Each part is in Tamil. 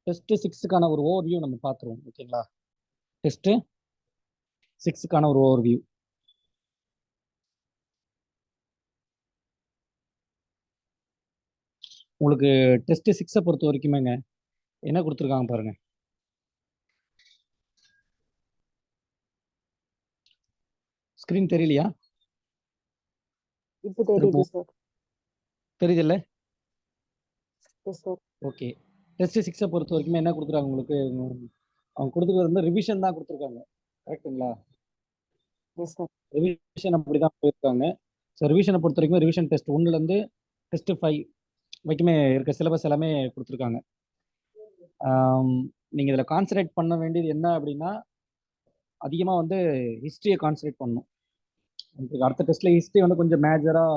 டெஸ்ட் 6க்கான ஒரு ஓவர்வியூ நம்ம பார்த்துருவோம். ஓகேங்களா? டெஸ்ட் 6க்கான ஒரு ஓவர்வியூ. உங்களுக்கு டெஸ்ட் 6 பொறுத்த வரைக்குமேங்க என்ன கொடுத்துருக்காங்க பாருங்க. ஸ்கிரீன் தெரியலையா? இப்போ தெரியுது சார். தெரியுதுல்ல? Yes sir. ஓகே. டெஸ்ட் 6 பொறுத்த வரைக்குமே என்ன கொடுத்துருக்காங்க உங்களுக்கு? அவங்க கொடுத்துருக்கிறது வந்து ரிவிஷன் தான் கொடுத்துருக்காங்க. கரெக்ட்டுங்களா? Yes sir. ரிவிஷன் அப்படிதான் போயிருக்காங்க. ஸோ ரிவிஷனை பொறுத்த வரைக்கும் ரிவிஷன் டெஸ்ட் 1லேருந்து டெஸ்ட் 5 வரைக்குமே இருக்க சிலபஸ் எல்லாமே கொடுத்துருக்காங்க. நீங்கள் இதில் கான்சன்ட்ரேட் பண்ண வேண்டியது என்ன அப்படின்னா, அதிகமாக வந்து ஹிஸ்ட்ரியை கான்சன்ட்ரேட் பண்ணணும். அடுத்த டெஸ்ட்டில் ஹிஸ்ட்ரி வந்து கொஞ்சம் மேஜராக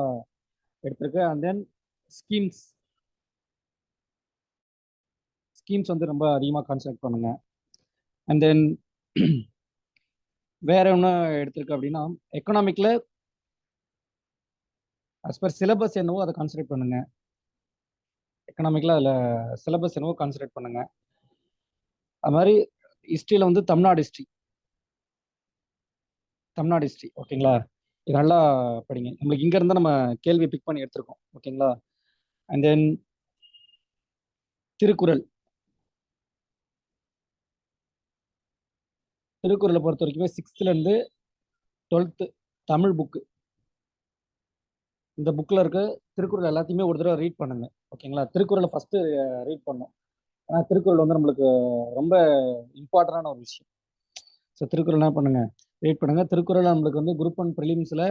எடுத்திருக்கு. அண்ட் தென் ஸ்கீம்ஸ் வந்து ரொம்ப அதிகமாக கான்சன்ட்ரேட் பண்ணுங்க. அண்ட் தென் வேற என்ன எடுத்திருக்கு அப்படின்னா, எக்கனாமிக்கில் அஸ் பர் சிலபஸ் என்னவோ அதை கான்சன்ட்ரேட் பண்ணுங்க. எக்கனாமிக்கில் அதில் சிலபஸ் என்னவோ கான்சன்ட்ரேட் பண்ணுங்க. அது மாதிரி ஹிஸ்ட்ரியில் வந்து தமிழ்நாடு ஹிஸ்ட்ரி ஓகேங்களா? இது நல்லா படிங்க. நம்மளுக்கு இங்க இருந்தா நம்ம கேள்வி பிக் பண்ணி எடுத்திருக்கோம். ஓகேங்களா? அண்ட் தென் திருக்குறளை பொறுத்த வரைக்குமே 6th-லேருந்து 12th தமிழ் புக்கு, இந்த புக்கில் இருக்க திருக்குறள் எல்லாத்தையுமே ஒரு தடவை ரீட் பண்ணுங்க. ஓகேங்களா? திருக்குறளை ஃபர்ஸ்ட் ரீட் பண்ணோம். ஏன்னா திருக்குறள் வந்து நம்மளுக்கு ரொம்ப இம்பார்ட்டண்டான ஒரு விஷயம். ஸோ திருக்குறள் என்ன பண்ணுங்க, ரீட் பண்ணுங்க. திருக்குறள் நம்மளுக்கு வந்து குரூப் 1 ப்ரிலிம்ஸில்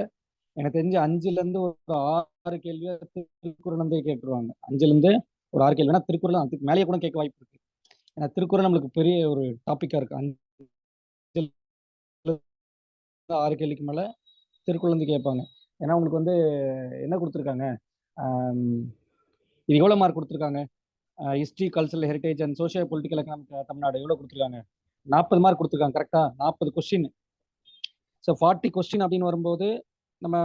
எனக்கு தெரிஞ்சு 5லேருந்து ஒரு 6 கேள்வியாக திருக்குறள் வந்து கேட்டுருவாங்க. 5லேருந்து ஒரு 6 கேள்வி. ஏன்னா திருக்குறள் அதுக்கு மேலேயே கூட கேட்க வாய்ப்பு இருக்கு. ஏன்னா திருக்குறள் நம்மளுக்கு பெரிய ஒரு டாப்பிக்காக இருக்கு. 6 கேள்விக்கு மேலே திருக்குறள் வந்து கேட்பாங்க. ஏன்னா உங்களுக்கு வந்து என்ன கொடுத்துருக்காங்க, இது எவ்வளோ மார்க் கொடுத்துருக்காங்க? History, cultural heritage and socio political economic Tamil Nadu எவ்வளோ கொடுத்துருக்காங்க? 40 மார்க் கொடுத்துருக்காங்க. கரெக்டாக 40 கொஸ்டின். ஸோ 40 கொஸ்டின் அப்படின்னு வரும்போது நம்ம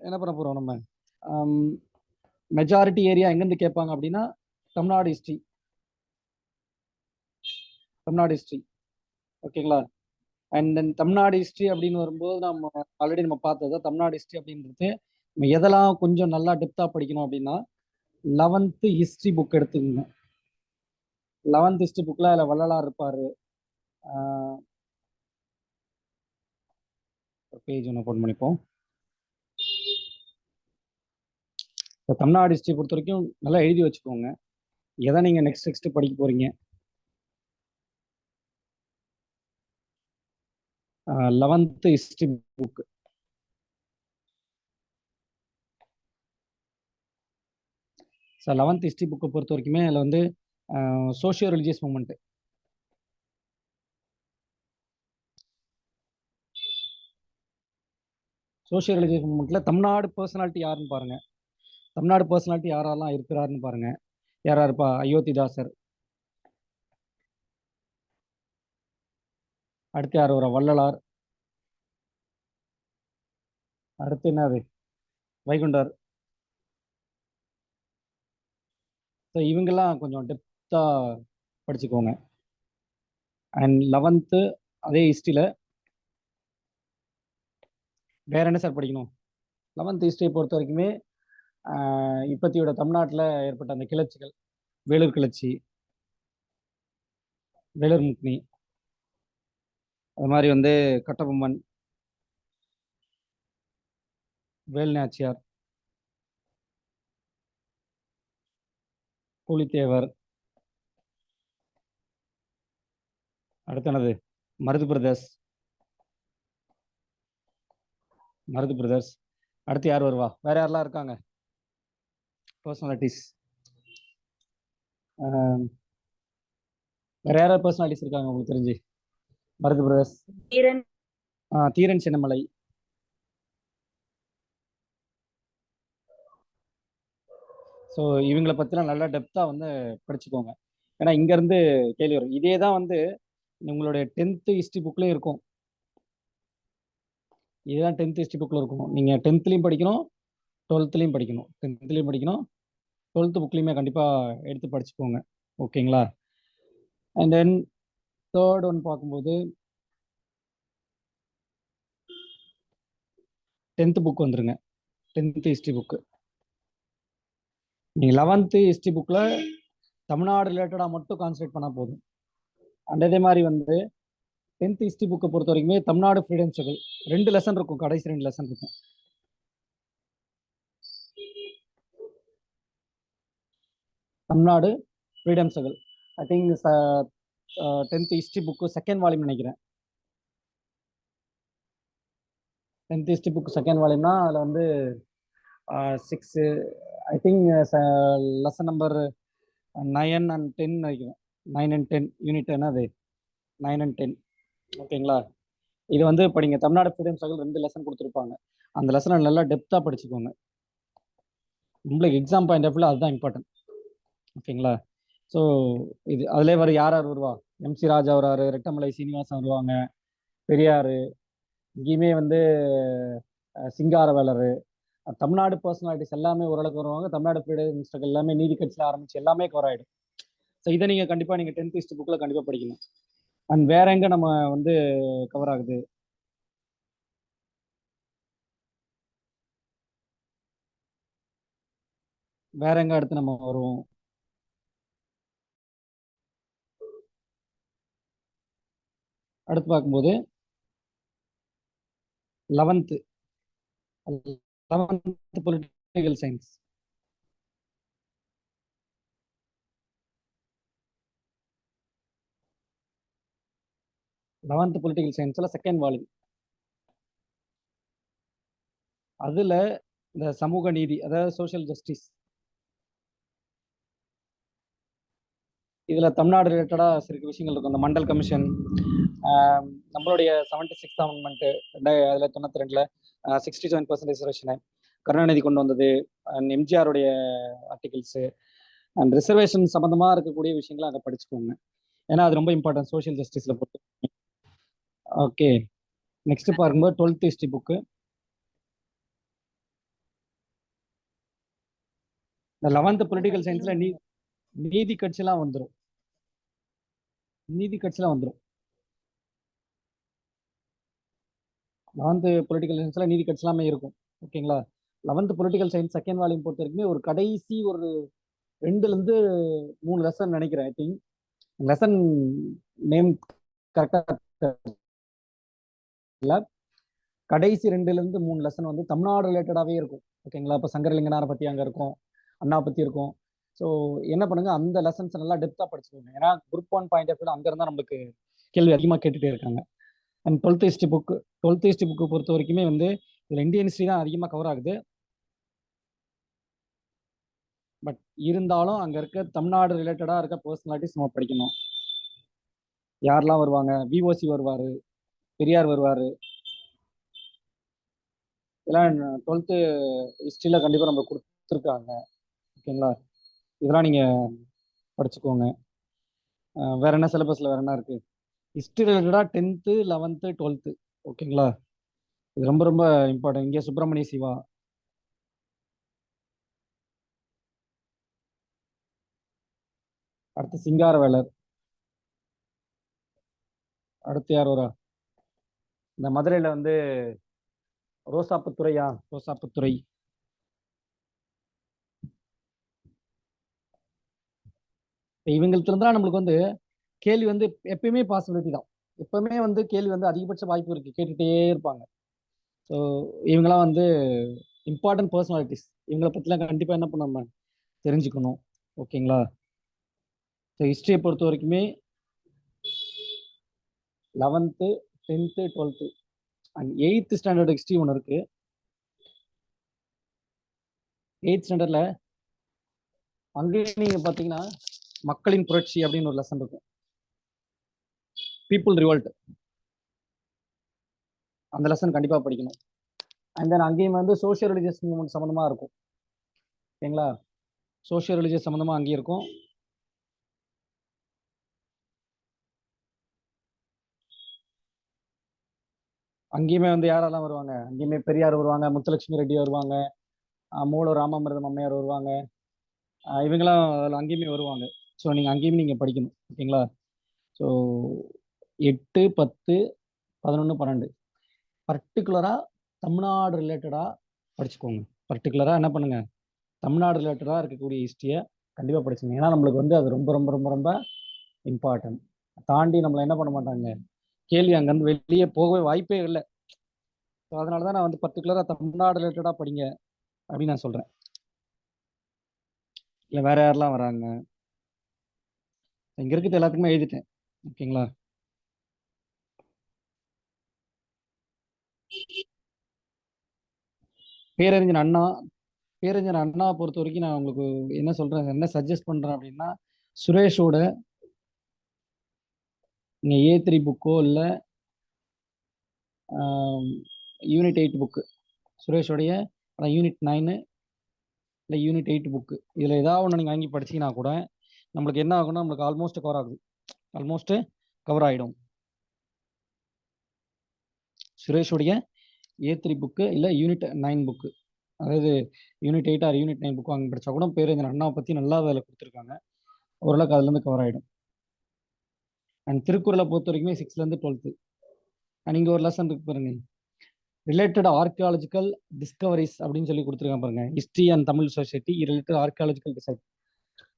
என்ன பண்ண போகிறோம்? நம்ம மெஜாரிட்டி ஏரியா எங்கேருந்து கேட்பாங்க அப்படின்னா தமிழ்நாடு ஹிஸ்ட்ரி. ஓகேங்களா? அண்ட் தென் தமிழ்நாடு ஹிஸ்ட்ரி அப்படின்னு வரும்போது நம்ம ஆல்ரெடி நம்ம பார்த்தது தமிழ்நாடு ஹிஸ்ட்ரி அப்படின்றது நம்ம எதெல்லாம் கொஞ்சம் நல்லா டெப்த்தாக படிக்கணும் அப்படின்னா 11th ஹிஸ்ட்ரி புக் எடுத்துக்கோங்க. 11th ஹிஸ்ட்ரி புக்கில் அதில் வள்ளலார் இருப்பார். பேஜ் ஒன்று ஓப்பன் பண்ணிப்போம். இப்போ தமிழ்நாடு ஹிஸ்ட்ரி பொறுத்த வரைக்கும் நல்லா எழுதி வச்சுக்கோங்க, எதை நீங்கள் நெக்ஸ்ட் படிக்க போகிறீங்க. 11th history book. So 11th history புக்கை பொறுத்த வரைக்குமே அதில் வந்து socio religious moment, social religious மூமெண்ட்டில் தமிழ்நாடு பர்சனாலிட்டி யாருன்னு பாருங்க. தமிழ்நாடு பர்சனாலிட்டி யாரெல்லாம் இருக்கிறாருன்னு பாருங்க. யாரா இருப்பா? அயோத்திதாசர். அடுத்து யார் வர? வள்ளலார். அடுத்து என்னது? வைகுண்டர். ஸோ இவங்கெல்லாம் கொஞ்சம் டெப்த்தாக படிச்சுக்கோங்க. அண்ட் 11th அதே ஹிஸ்ட்ரியில் வேற என்ன சார் படிக்கணும்? 11th ஹிஸ்ட்ரியை பொறுத்த வரைக்குமே இப்பத்தியோட தமிழ்நாட்டில் ஏற்பட்ட அந்த கிளர்ச்சிகள், வேலூர் கிளர்ச்சி, வேலூர் முக்னி, அது மாதிரி வந்து கட்டபொம்மன், வேல்நாச்சியார், பூலித்தேவர், அடுத்து என்னது? மருது பிரதர்ஸ். அடுத்து யார் வருவா? வேற யாரெல்லாம் இருக்காங்க பர்சனாலிட்டிஸ்? வேற யாராவது பர்சனாலிட்டிஸ் இருக்காங்க உங்களுக்கு தெரிஞ்சு? மருது பிரதர்ஸ், தீரன் சின்னமலை. ஸோ இவங்களை பற்றிலாம் நல்லா டெப்த்தாக வந்து படிச்சுக்கோங்க. ஏன்னா இங்கேருந்து கேள்வி வரும். இதே தான் வந்து உங்களுடைய 10th ஹிஸ்ட்ரி புக்லேயும் இருக்கும். இதுதான் 10th ஹிஸ்ட்ரி புக்கில் இருக்கும். நீங்கள் 10th-லையும் படிக்கணும், 12th-லையும் படிக்கணும். 10th-லையும் படிக்கணும், 12th புக்லேயுமே கண்டிப்பாக எடுத்து படிச்சுக்கோங்க. ஓகேங்களா? அண்ட் தென் தேர்ட் ஒன் பார்க்கும்போது 10th புக் வந்துருங்க. 10th history book. நீங்கள் 11th ஹிஸ்ட்ரி புக்கில் தமிழ்நாடு ரிலேட்டடாக மட்டும் கான்சன்ட்ரேட் பண்ணால் போதும். அண்ட் அதே மாதிரி வந்து 10th ஹிஸ்ட்ரி புக்கை பொறுத்த வரைக்குமே தமிழ்நாடு ஃப்ரீடம் ஸ்ட்ரகிள் 2 லெசன் இருக்கும், கடைசி 2 லெசன் இருக்கும். Tamil Nadu freedom struggle I think 10th history book second volume நினைக்கிறேன். 10th ஹிஸ்ட்ரி புக் செகண்ட் வால்யூம்னா அதில் வந்து 6 I think lesson number 9 and 10 நினைக்கிறேன். 9 and 10 யூனிட் என்னது 9 and 10. ஓகேங்களா? இது வந்து இப்போ நீங்கள் தமிழ்நாடு ஃப்ரீடம் ஸ்ட்ரகிள் 2 லெசன் கொடுத்துருப்பாங்க. அந்த லெசனை நல்லா டெப்த்தாக படிச்சுக்கோங்க. உங்களுக்கு எக்ஸாம் பாயிண்ட் ஆஃப் வியூவில் அதுதான் இம்பார்ட்டன்ட். ஓகேங்களா? ஸோ இது அதிலே வர யார் யார் வருவா? MC ராஜா வராரு, ரெட்டமலை சீனிவாசன் வருவாங்க, பெரியார், இங்கேயுமே வந்து சிங்காரவேலர், தமிழ்நாடு பர்சனாலிட்டிஸ் எல்லாமே ஓரளவுக்கு வருவாங்க. தமிழ்நாடு ஃப்ரீடம் ஸ்ட்ரகிள் எல்லாமே நீதி கட்சியில் ஆரம்பிச்சு எல்லாமே கவர் ஆகிடும். ஸோ இதை நீங்கள் கண்டிப்பாக நீங்கள் 10th ஹிஸ்ட்ரி புக்கில் கண்டிப்பாக படிக்கணும். அண்ட் வேற எங்கே நம்ம வந்து கவர் ஆகுது? வேற எங்க அடுத்து நம்ம வருவோம்? அடுத்து பார்க்கும்போது 11th பொலிட்டிக்கல் சயின்ஸ். பொலிட்டிக்கல் சயின்ஸ்ல செகண்ட் வால்யூம். அதுல இந்த சமூக நீதி, அதாவது சோஷியல் ஜஸ்டிஸ், இதுல தமிழ்நாடு ரிலேட்டடா சில விஷயங்கள் இருக்கும். இந்த மண்டல் கமிஷன், நம்மளுடைய 76th அமெண்ட்மெண்ட் அதுல 92ல 67% ரிசர்வேஷன் கருணாநிதி கொண்டு வந்தது, எம்ஜிஆருடைய ஆர்டிகிள்ஸ் அண்ட் ரிசர்வேஷன் சம்பந்தமா இருக்கக்கூடிய விஷயங்களை அதை படிச்சுக்கோங்க. ஏன்னா அது ரொம்ப இம்பார்ட்டன்ட் சோஷியல் ஜஸ்டிஸ்ல பொறுத்து. ஓகே, நெக்ஸ்ட் பார்க்கும்போது 12th ஹிஸ்ட்ரி புக்கு. இந்த 11th பொலிட்டிக்கல் சயின்ஸ்ல நீதி கட்சிலாம் வந்துடும். நீதி கட்சிலாம் வந்துடும். 11th பொலிட்டிக்கல் சயின்ஸ்ல நீதி கட்சி எல்லாமே இருக்கும். ஓகேங்களா? 11th political science second volume பொறுத்த வரைக்குமே ஒரு கடைசி ஒரு 2 to 3 லெசன் நினைக்கிறேன். ஐ திங்க் லெசன் நேம் கரெக்டாக இல்லை. கடைசி 2 to 3 லெசன் வந்து தமிழ்நாடு ரிலேட்டடாகவே இருக்கும். ஓகேங்களா? இப்போ சங்கரலிங்கனாரை பற்றி அங்கே இருக்கும், அண்ணா பற்றி இருக்கும். ஸோ என்ன பண்ணுங்க, அந்த லெசன்ஸ் நல்லா டெப்த்தாக படிச்சுக்கோங்க. ஏன்னா குரூப் 1 பாயிண்ட் ஆஃப் வியூ அங்கே இருந்தால் நம்மளுக்கு கேள்வி அதிகமாக கேட்டுகிட்டே இருக்காங்க. அண்ட் 12th ஹிஸ்ட்ரி புக்கு பொறுத்த வரைக்குமே வந்து இதில் இந்தியன் ஹிஸ்ட்ரி தான் அதிகமாக கவர் ஆகுது. பட் இருந்தாலும் அங்கே இருக்க தமிழ்நாடு ரிலேட்டடாக இருக்க பர்சனாலிட்டிஸ் நம்ம படிக்கணும். யாரெல்லாம் வருவாங்க? VOC வருவார், பெரியார் வருவார். இதெல்லாம் 12th ஹிஸ்ட்ரியில் கண்டிப்பாக நம்ம கொடுத்துருக்காங்க. ஓகேங்களா? இதெல்லாம் நீங்கள் படிச்சுக்கோங்க. வேற என்ன சிலபஸில் வேற என்ன இருக்குது? ஹிஸ்ட்ரி ரிலேட்டடாக 10th 11th 12th. ஓகேங்களா? இது ரொம்ப ரொம்ப இம்பார்ட்டன்ட். இங்கே சுப்பிரமணிய சிவா, அடுத்து சிங்காரவேலர், அடுத்து யார் வரா? இந்த மதுரையில் வந்து ரோசாப்புத்துறை. இவங்களுக்கு இருந்தால் நம்மளுக்கு வந்து கேள்வி வந்து எப்பயுமே பாசிபிலிட்டி தான். எப்பவுமே வந்து கேள்வி வந்து அதிகபட்ச வாய்ப்பு இருக்கு, கேட்டுகிட்டே இருப்பாங்க. ஸோ இவங்கெல்லாம் வந்து இம்பார்ட்டன்ட் பர்சனாலிட்டிஸ். இவங்களை பற்றிலாம் கண்டிப்பாக என்ன பண்ண நம்ம தெரிஞ்சுக்கணும். ஓகேங்களா? ஸோ ஹிஸ்ட்ரியை பொறுத்த வரைக்குமே 11th 10th 12th and 8th standard history ஒன்று இருக்கு. 8th ஸ்டாண்டர்டில் அங்கேயே நீங்கள் பார்த்தீங்கன்னா மக்களின் புரட்சி அப்படின்னு ஒரு லெசன் இருக்கும். பீப்புள் ரிவோல்ட், அந்த லெசன் கண்டிப்பாக படிக்கணும். அண்ட் தென் அங்கேயும் வந்து சோஷியல் ரிலிஜியஸ் மூவ்மெண்ட் சம்மந்தமாக இருக்கும். ஓகேங்களா? சோஷியல் ரிலிஜியஸ் சம்மந்தமாக அங்கேயும் இருக்கும். அங்கேயுமே வந்து யாரெல்லாம் வருவாங்க? அங்கேயுமே பெரியார் வருவாங்க, முத்துலட்சுமி ரெட்டி வருவாங்க, மூல ராமாமிர்தம் அம்மையார் வருவாங்க. இவங்கெல்லாம் அதில் அங்கேயுமே வருவாங்க. ஸோ நீங்கள் அங்கேயுமே நீங்கள் படிக்கணும். ஓகேங்களா? ஸோ 8, 10, 11, 12 பர்டிகுலராக தமிழ்நாடு ரிலேட்டடாக படிச்சுக்கோங்க. பர்டிகுலராக என்ன பண்ணுங்க, தமிழ்நாடு ரிலேட்டடாக இருக்கக்கூடிய ஹிஸ்ட்ரியை கண்டிப்பாக படிச்சுங்க. ஏன்னா நம்மளுக்கு வந்து அது ரொம்ப ரொம்ப ரொம்ப ரொம்ப இம்பார்ட்டன்ட். தாண்டி நம்மளை என்ன பண்ண மாட்டாங்க, கேள்வி அங்கேருந்து வெளியே போகவே வாய்ப்பே இல்லை. ஸோ அதனால தான் நான் வந்து பர்டிகுலராக தமிழ்நாடு ரிலேட்டடாக படிங்க அப்படின்னு நான் சொல்கிறேன். இல்லை வேற யாரெல்லாம் வராங்க, இங்கே இருக்கிறது எல்லாத்துக்குமே எழுதிட்டேன். ஓகேங்களா? பேரறிஞர் அண்ணா பொறுத்த வரைக்கும் நான் உங்களுக்கு என்ன சொல்றேன், என்ன சஜஸ்ட் பண்றேன் அப்படின்னா, சுரேஷோட நீங்க A3 புக்கோ இல்லை யூனிட் 8 புக்கு, சுரேஷோடைய யூனிட் 9 இல்லை யூனிட் 8 புக்கு, இதில் ஏதாவது ஒன்று நீங்கள் வாங்கி படிச்சீங்கன்னா கூட நம்மளுக்கு என்ன ஆகும்னா, நம்மளுக்கு ஆல்மோஸ்ட் கவர் ஆகிடும். சுரேஷோடைய A3 புக்கு இல்லை யூனிட் 9 புக்கு, அதாவது யூனிட் 8 ஆர் யூனிட் 9 புக்கு வாங்கி படித்தா கூட பேரறிஞர் அண்ணாவை பற்றி நல்லா வேலை கொடுத்துருக்காங்க. ஓரளவுக்கு அதுலேருந்து கவர் ஆகிடும். அண்ட் திருக்குறளை பொறுத்த வரைக்குமே 6th-லேருந்து 12th. அண்ட் இங்கே ஒரு லெசன் இருக்கு பாருங்க, ரிலேட்டட் ஆர்கியாலஜிக்கல் டிஸ்கவரிஸ் அப்படின்னு சொல்லி கொடுத்துருக்காங்க பாருங்க, history and Tamil society related archaeological decide.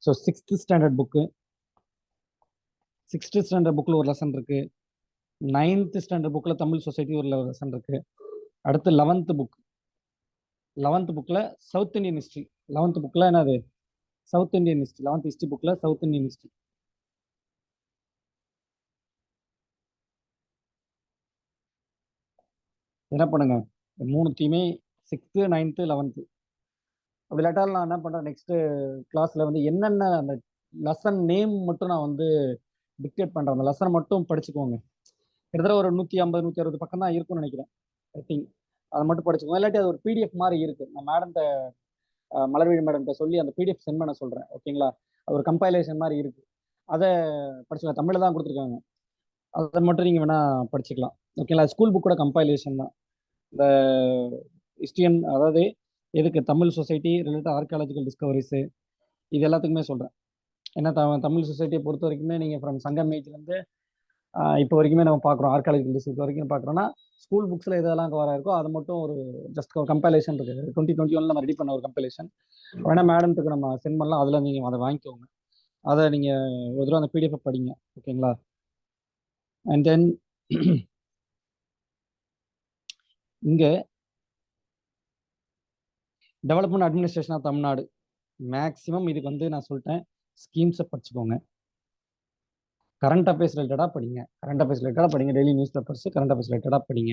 So 6th standard book, 6th standard புக்கில் ஒரு லெசன் இருக்கு. 9th ஸ்டாண்டர்ட் புக்கில் தமிழ் சொசைட்டி ஒரு லெசன் இருக்கு. அடுத்து 11th புக்கில் சவுத் இந்தியன் ஹிஸ்ட்ரி. 11th புக்கில் என்னது, south Indian history. 11th history புக்கில் சவுத் இந்தியன் ஹிஸ்ட்ரி. என்ன பண்ணுங்க, மூணுத்தையுமே 6th, 9th, 11th அப்படி இல்லாட்டாலும் நான் என்ன பண்ணுறேன், நெக்ஸ்ட் கிளாஸில் வந்து என்னென்ன அந்த லெசன் நேம் மட்டும் நான் வந்து டிக்டேட் பண்ணுறேன். அந்த லெசனை மட்டும் படிச்சுக்கோங்க. கிட்டத்தட்ட ஒரு 150, 160 பக்கம் தான் இருக்கும்னு நினைக்கிறேன். ஐ திங்க் அதை மட்டும் படிச்சுக்கோங்க. இல்லாட்டி அது ஒரு பிடிஎஃப் மாதிரி இருக்குது. நான் மேடம்கிட்ட மலர்விழி மேடம்கிட்ட சொல்லி அந்த பிடிஎஃப் சென்ட் பண்ண சொல்கிறேன். ஓகேங்களா? அது ஒரு கம்பைலேஷன் மாதிரி இருக்குது. அதை படிச்சுக்கலாம். தமிழில் தான் கொடுத்துருக்காங்க. அதை மட்டும் நீங்கள் வேணால் படிச்சுக்கலாம். ஓகேங்களா? ஸ்கூல் புக்கோட கம்பைலேஷன் தான் இந்த ஹிஸ்ட்ரியன், அதாவது எதுக்கு தமிழ் சொசைட்டி ரிலேட்டட் ஆர்கியாலஜிக்கல் டிஸ்கவரிஸு, இது எல்லாத்துக்குமே சொல்கிறேன். ஏன்னா தமிழ் சொசைட்டியை பொறுத்த வரைக்குமே நீங்கள் ஃப்ரம் சங்கம் ஏஜ்லேருந்து இப்போ வரைக்குமே நம்ம பார்க்குறோம், ஆர்கியாலஜிக்கல் டிஸ்ட்ரிக்ட் வரைக்கும் பார்க்குறோன்னா, ஸ்கூல் புக்ஸில் எதெல்லாம் கவர் ஆயிருக்கோ அது மட்டும் ஒரு ஜஸ்ட் ஒரு கம்பைலேஷன் இருக்குது. 2021 நம்ம ரெடி பண்ண ஒரு கம்பைலேஷன் வேணால் மேடம்த்துக்கு நம்ம சென்ட் பண்ணலாம். அதில் நீங்கள் அதை வாங்கிக்கோங்க. அதை நீங்கள் ஒரு தடவை அந்த பிடிஎஃப் படிங்க. ஓகேங்களா? அண்ட் தென் இங்கே development administration of Tamil Nadu maximum இதுக்கு வந்து நான் சொல்லிட்டேன், ஸ்கீம்ஸை படிச்சுக்கோங்க. கரண்ட் அஃபேர்ஸ் ரிலேட்டடாக படிங்க. Daily news papers current affairs ரிலேட்டடாக படிங்க.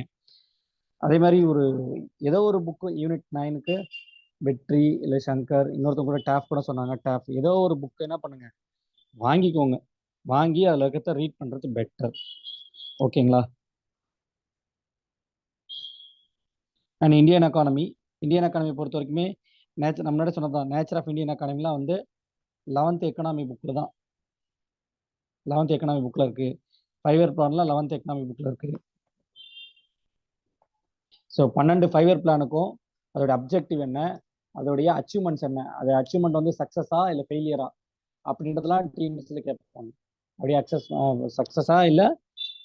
அதே மாதிரி ஏதோ ஒரு புக்கு யூனிட் 9க்கு வெற்றி இல்லை சங்கர், இன்னொருத்தவங்க கூட டேஃப் கூட சொன்னாங்க, டேஃப் ஏதோ ஒரு புக்கு என்ன பண்ணுங்க, வாங்கிக்கோங்க. வாங்கி அதில் இருக்கிறத ரீட் பண்ணுறது பெட்டர். ஓகேங்களா? அண்ட் இந்தியன் எக்கானமி பொறுத்த வரைக்குமே நம்ம முன்னாடி சொன்னதான், நேச்சர் ஆஃப் இந்தியன் எக்கானமிலாம் வந்து 11th எக்கனாமி புக்கில் தான். 11th எக்கனாமி புக்கில் இருக்குது. 5-year பிளான்லாம் 11th எக்கனாமி புக்கில் இருக்குது. ஸோ 12 5-year பிளானுக்கும் அதோட அப்ஜெக்டிவ் என்ன, அதோடைய அச்சீவ்மெண்ட்ஸ் என்ன, அது அச்சீவ்மெண்ட் வந்து சக்ஸஸா இல்லை ஃபெயிலியரா அப்படின்றதுலாம் டிஎன்பிஎஸ்சியில் கேட்பாங்க. அப்படியே சக்ஸஸா இல்லை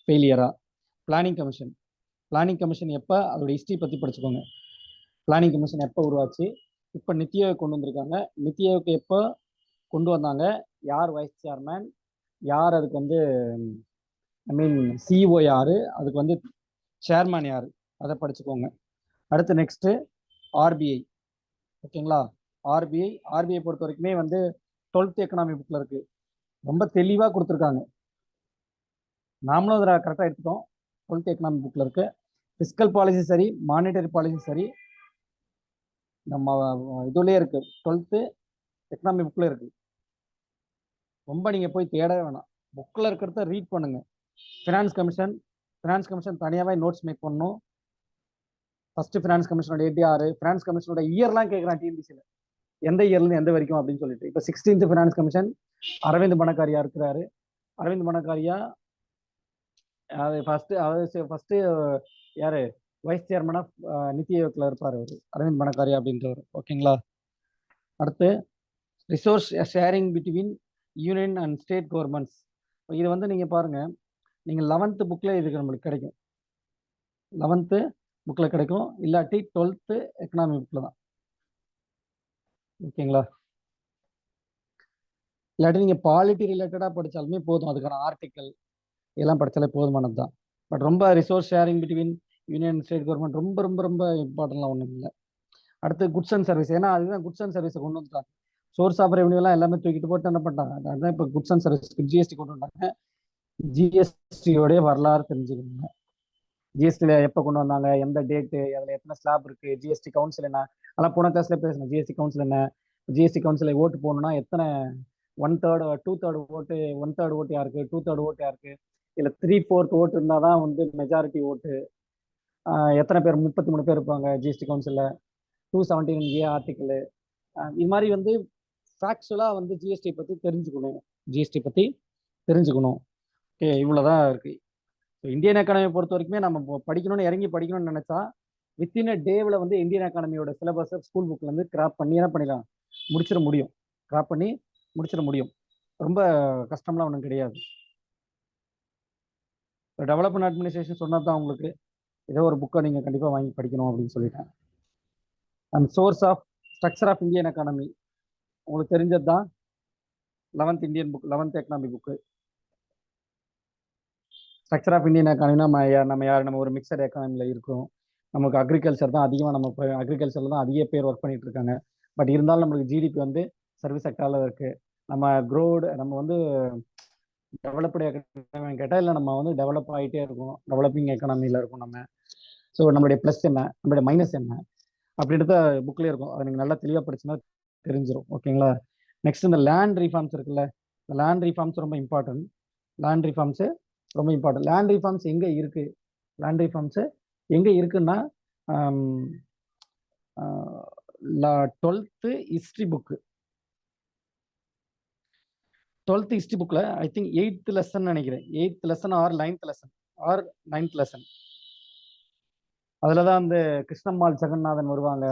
ஃபெயிலியரா. பிளானிங் கமிஷன் எப்போ, அதோட ஹிஸ்ட்ரி பற்றி படிச்சுக்கோங்க. பிளானிங் கமிஷன் எப்போ உருவாச்சு, இப்போ நித்தி ஆயோக் கொண்டு வந்திருக்காங்க. நித்தி ஆயோக் எப்போ கொண்டு வந்தாங்க, யார் வைஸ் சேர்மேன், யார் அதுக்கு வந்து சிஇஓ யார், அதுக்கு வந்து சேர்மேன் யார், அதை படிச்சுக்கோங்க. அடுத்து நெக்ஸ்ட்டு ஆர்பிஐ. ஓகேங்களா? ஆர்பிஐ பொறுத்த வரைக்குமே வந்து 12th எக்கனாமி புக்கில் இருக்குது. ரொம்ப தெளிவாக கொடுத்துருக்காங்க. நாமளும் அதில் கரெக்டாக எடுத்துட்டோம். 12th எக்கனாமி புக்கில் இருக்குது. ஃபிஸ்கல் பாலிசி சரி, மானிட்டரி பாலிசி சரி, நம்ம இதுலேயே இருக்குது. 12th எக்கனாமி புக்கில் இருக்குது. ரொம்ப நீங்கள் போய் தேடவே வேணாம், புக்கில் இருக்கிறத ரீட் பண்ணுங்கள். ஃபினான்ஸ் கமிஷன் தனியாகவே நோட்ஸ் மேக் பண்ணணும். ஃபர்ஸ்ட் ஃபினான்ஸ் கமிஷனோட டேட் யாரு, ஃபினான்ஸ் கமிஷனோட இயர்லாம் கேட்குறான் டிஎன்பிசியில், எந்த இயர்லேருந்து எந்த வரைக்கும் அப்படின்னு சொல்லிட்டு. இப்போ 16th ஃபினான்ஸ் கமிஷன் அரவிந்த் பணக்காரியா இருக்கிறாரு. அரவிந்த் பணக்காரியா அது ஃபர்ஸ்ட் யாரு வைஸ் சேர்மன் ஆஃப் நித்தி ஆயோக்ல இருப்பார் அவர், அரவிந்த் பணக்காரியா அப்படின்றவர். ஓகேங்களா? அடுத்து resource sharing between union and state governments. இது வந்து நீங்க பாருங்க, நீங்க 11th புக்ல இதுக்கு நம்மளுக்கு கிடைக்கும். 11th புக்ல கிடைக்கும், இல்லாட்டி 12th எக்கனாமி புக்ல தான். ஓகேங்களா? இல்லாட்டி நீங்க பாலிட்டி ரிலேட்டடா படிச்சாலுமே போதும். அதுக்கான ஆர்டிக்கல் இதெல்லாம் படிச்சாலே போதுமானது தான். பட் ரொம்ப resource sharing between union state government ரொம்ப ரொம்ப ரொம்ப இம்பார்ட்டன்ட்லாம் ஒன்றும் இல்லை. அடுத்து குட்ஸ் அண்ட் சர்வீஸ், ஏன்னா அதுதான் குட்ஸ் அண்ட் சர்வீஸை கொண்டு வந்துட்டாங்க. சோர்ஸ் ஆஃப் ரெவன்யூலாம் எல்லாமே தூக்கிட்டு போட்டு என்ன பண்ணிட்டாங்க, அதுதான் இப்போ குட்ஸ் அண்ட் சர்வீஸ்க்கு ஜிஎஸ்டி கொண்டு வந்தாங்க. ஜிஎஸ்டியோடைய வரலாறு தெரிஞ்சுக்கணும். ஜிஎஸ்டியில் எப்போ கொண்டு வந்தாங்க, எந்த டேட்டு, அதில் எத்தனை ஸ்லாப் இருக்கு, ஜிஎஸ்டி கவுன்சில் என்ன, அதெல்லாம் போன கிளாஸ்ல பேசணும். ஜிஎஸ்டி கவுன்சில் என்ன, ஜிஎஸ்டி கவுன்சில் ஓட்டு போடணும்னா எத்தனை 1/3 2/3 ஓட்டு, 1/3 ஓட்டு யாருக்கு, 2/3 ஓட்டு யாருக்கு, இல்லை 3/4 ஓட்டு இருந்தால் தான் வந்து மெஜாரிட்டி ஓட்டு. எத்தனை பேர், 33 பேர் இருப்பாங்க ஜிஎஸ்டி கவுன்சிலில், 217A ஆர்டிக்கல். இது மாதிரி வந்து ஃபேக்சுவலாக வந்து ஜிஎஸ்டி பற்றி தெரிஞ்சுக்கணும். ஓகே, இவ்வளோதான் இருக்கு. இந்தியன் எக்கானமி பொறுத்த வரைக்குமே நம்ம படிக்கணும்னு இறங்கி படிக்கணும்னு நினைச்சா வித்தின் அ டேவில் வந்து இந்தியன் எக்கானமியோட சிலபஸை ஸ்கூல் புக்ல இருந்து கிராப் பண்ணி என்ன பண்ணிடலாம், கிராப் பண்ணி முடிச்சிட முடியும். ரொம்ப கஷ்டம்லாம் ஒன்றும் கிடையாது. டெவலப்மெண்ட் அட்மினிஸ்ட்ரேஷன் சொன்னது தான் உங்களுக்கு, ஏதோ ஒரு புக்கை நீங்கள் கண்டிப்பாக வாங்கி படிக்கணும் அப்படின்னு சொல்லிட்டேன். And source of structure of Indian economy உங்களுக்கு தெரிஞ்சது தான். 11th economy book. Structure of Indian எக்கானமினா நம்ம ஒரு மிக்சட் எக்கானமியில் இருக்கும். நமக்கு அக்ரிகல்ச்சர் தான் அதிகமாக, நம்ம அக்ரிகல்ச்சரில் தான் அதிக பேர் ஒர்க் பண்ணிட்டு இருக்காங்க. பட் இருந்தாலும் நம்மளுக்கு ஜிடிபி வந்து சர்வீஸ் செக்டாரில் இருக்கு. நம்ம வந்து டெவலப்டு எக்கனாமி கேட்டால் இல்லை, நம்ம வந்து டெவலப் ஆகிட்டே இருக்கும், டெவலப்பிங் எக்கனாமியில் இருக்கும் நம்ம. ஸோ நம்மளுடைய ப்ளஸ் என்ன, நம்மளுடைய மைனஸ் என்ன அப்படின்றத புக்லேயே இருக்கும். அதை நீங்கள் நல்லா தெளிவாக படிச்சுன்னா தெரிஞ்சிடும். ஓகேங்களா? நெக்ஸ்ட் இந்த லேண்ட் ரீஃபார்ம்ஸ் இருக்குல்ல, இந்த லேண்ட் ரீஃபார்ம்ஸ் ரொம்ப இம்பார்ட்டன்ட். லேண்ட் ரிஃபார்ம்ஸ் எங்கே இருக்கு? லேண்ட் ரிஃபார்ம்ஸ் எங்கே இருக்குன்னா 12th history book. 12th history புக்ல ஐ திங்க் 8th லெசன் நினைக்கிறேன். 8th lesson R 9th lesson. அதுல தான் அந்த கிருஷ்ணம்மாள் ஜெகநாதன் வருவாங்க,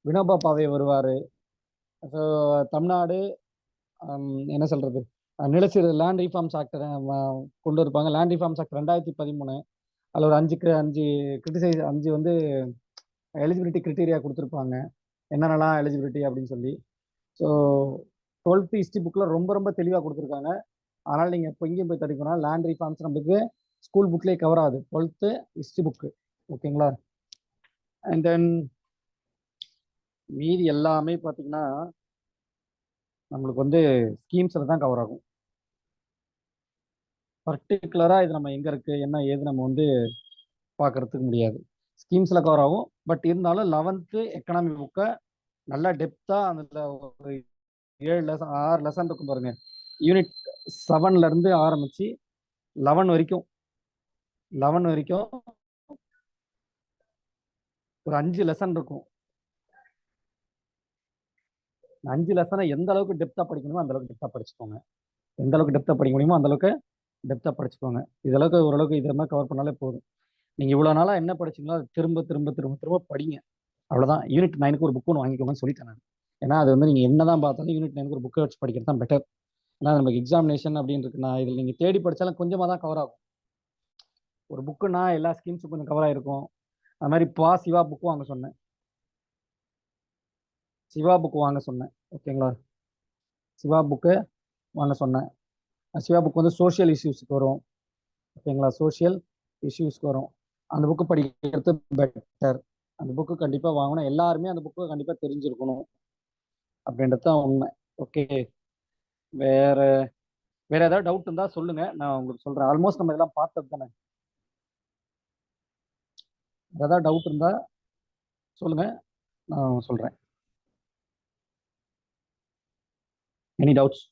வினோபா பாவே வருவாரு. ஸோ தமிழ்நாடு என்ன சொல்றது, நிலச்சீர் லேண்ட் ரிஃபார்ம்ஸ் ஆக்ட் கொண்டு இருப்பாங்க. Land reforms act 2013. அதில் ஒரு 5 வந்து எலிஜிபிலிட்டி கிரிட்டீரியா கொடுத்துருப்பாங்க, என்னென்னலாம் எலிஜிபிலிட்டி அப்படின்னு சொல்லி. ஸோ 12th ஹிஸ்ட்ரி புக்கில் ரொம்ப ரொம்ப தெளிவாக கொடுத்துருக்காங்க. அதனால் நீங்கள் இப்போ இங்கேயும் போய் தடிக்கணும்னா லேண்ட் ரிஃபார்ம்ஸ் நம்மளுக்கு ஸ்கூல் புக்லேயே கவர் ஆகுது, 12th ஹிஸ்ட்ரி புக்கு. ஓகேங்களா? அண்ட் தென் மீதி எல்லாமே பார்த்தீங்கன்னா நம்மளுக்கு வந்து ஸ்கீம்ஸில் தான் கவர் ஆகும். பர்டிகுலராக இது நம்ம எங்கே இருக்குது என்ன ஏது நம்ம வந்து பார்க்கறதுக்கு முடியாது. ஸ்கீம்ஸில் கவர் ஆகும். பட் இருந்தாலும் 11th எக்கனாமி புக்கை நல்லா டெப்த்தாக அதில் ஒரு 6 லெசன் இருக்கும் பாருங்க. யூனிட் 7ல இருந்து ஆரம்பிச்சு 11 வரைக்கும் ஒரு 5 லெசன் இருக்கும். 5 லெசனை எந்த அளவுக்கு டெப்த்தாக படிக்கணுமோ அந்த அளவுக்கு டெப்த்தாக படிச்சுக்கோங்க. எந்த அளவுக்கு டெப்த்தாக படிக்க முடியுமோ அந்த அளவுக்கு டெப்த்தாக படிச்சுக்கோங்க. இதளவுக்கு ஓரளவுக்கு இதை மாதிரி கவர் பண்ணாலே போதும். நீங்கள் இவ்வளோ நாளாக என்ன படிச்சிங்களோ அது திரும்ப திரும்ப திரும்ப திரும்ப படிங்க. அவ்வளோதான். யூனிட் 9க்கு ஒரு புக் ஒன்று வாங்கிக்கோங்கன்னு சொல்லிட்டேன் நான். ஏன்னா அது வந்து நீங்கள் என்னதான் பார்த்தாலும் யூனிட் 9க்கு ஒரு புக்கை வச்சு படிக்கிறது தான் பெட்டர். ஏன்னா நமக்கு எக்ஸாமினேஷன் அப்படின்னு இருக்குண்ணா, இதில் நீங்கள் தேடி படித்தாலும் கொஞ்சமாக தான் கவர் ஆகும். ஒரு புக்குன்னா எல்லா ஸ்கீம்ஸும் கொஞ்சம் கவர் ஆகிருக்கும். அது மாதிரி சிவா புக்கு வாங்க சொன்னேன். ஓகேங்களா? சிவா புக்கு வாங்க சொன்னேன். சிவா புக் வந்து சோஷியல் இஷ்யூஸ்க்கு வரும். ஓகேங்களா? சோஷியல் இஷ்யூஸ்க்கு வரும். அந்த புக்கு படிக்கிறது பெட்டர். அந்த புக்கு கண்டிப்பாக வாங்கணும். எல்லாருமே அந்த புக்கு கண்டிப்பாக தெரிஞ்சிருக்கணும் அப்படின்றது தான் உண்மை. ஓகே, வேற ஏதாவது டவுட் இருந்தால் சொல்லுங்க, நான் உங்களுக்கு சொல்கிறேன். ஆல்மோஸ்ட் நம்ம இதெல்லாம் பார்த்தது தானே. ஏதாவது டவுட் இருந்தால் சொல்லுங்க, நான் சொல்கிறேன். Any doubts?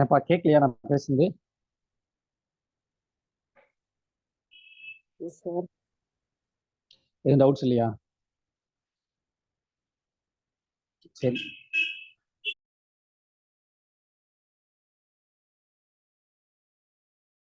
ஏன்ப்பா கேட்கலையா நான் பேசுனது? எதுவும் டவுட்ஸ் இல்லையா? சரி.